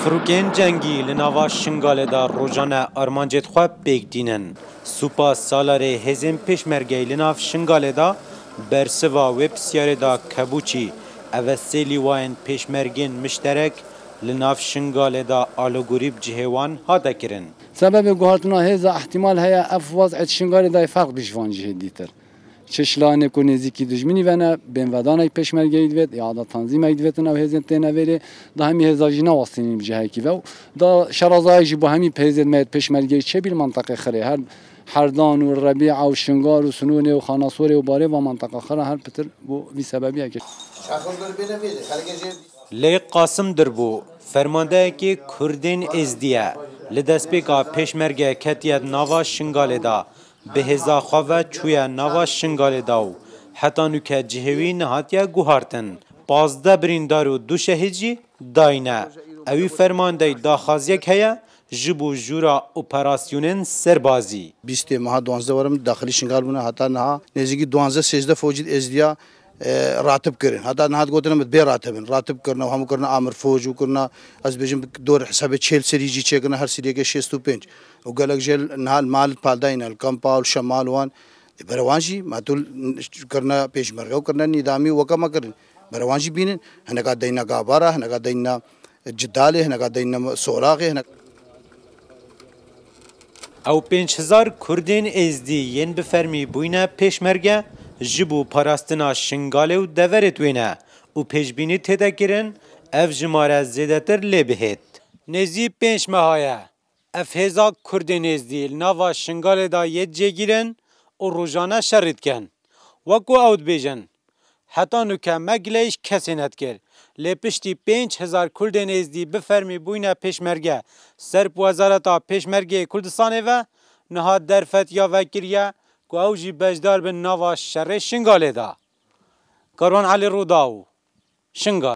فروکین جنگی لناوا شنگاله دا روزانه ارمانجت خواه بگدینن. سوپا سالاره هزین پیشمرگی لناف شنگاله دا برسوا و بسیاره دا کبوچی اوسیلی واین پیشمرگین مشترک لناف شنگاله دا آلوگوریب جهوان هاده کرن. سبب گوهرتنا هزا احتمال هیا اف وضع شنگاله دا فرق بیشوان جهه دیتر. چشلانه کو نزدیکی دشمنی ونه بین ودانای پیشمرگی دوید یا دا تنظیم ایدویتن او هزین تنویری دا همی هزاجی نواستینیم جهه کی و دا شرازایجی با همی پیزید مید پیشمرگی چه بیل منطقه خره هر دان و ربیع و شنگار و سنون و خاناسور و باره و منطقه خره هر پتر بو وی سببیه که لی قاسم دربو فرمانده که کردین ازدیه لدسپیکا پیشمرگی کتیت نوا شنگاله دا به هزا خواه چویا نوا شنگاله داو حتی نوکه جهوی نهاتیا گوهارتن 15 بریندار و 2 شهیدی داینه اوی فرمانده دا خازیک هیا جبو جورا اپراسیونن سربازی 20 ماه 12 ورم داخلی شنگال بونه حتی نه نزدیکی 12 13 فوجی ازدیا راتب کردن حتی نه گفتن مت به راتب کردن و هم کردن آمر فوج و کردن از بیشتر دور حساب 40 سریجی چه کردن هر سری که 65 و قالك جل نهال مال پالداین الکمپا و شمال وان بروانجی ماتول کردن پیشمرگی و کردن نظامی وکما کردن بروانجی بینن هنگا دینا گابارا هنگا دینا جداله هنگا دینا سوراغه او 5000 کردین ازدی ین بفرمی بوینه پیشمرگه جبو پاراستنا شنگاله و دورت وینه و پیشبینی تده کرن اف جماره زیده تر لی بهید. نزی 5 ماهایه اف هزا کردین ازدی نوا شنگاله دا ید جه گیرن و روزانه شرید کن. وکو اود بیجن. حتی نوکه مگلیش کسی ند کر. لی پشتی 5000 کردین ازدی بفرمی بوینه پیشمرگه سرپ وزارتا پیشمرگه کردستانه و نهاد درفت یا وکریه که اوجی بجدار به نوا شر شنگاله دا. کاروان علی روداو شنگال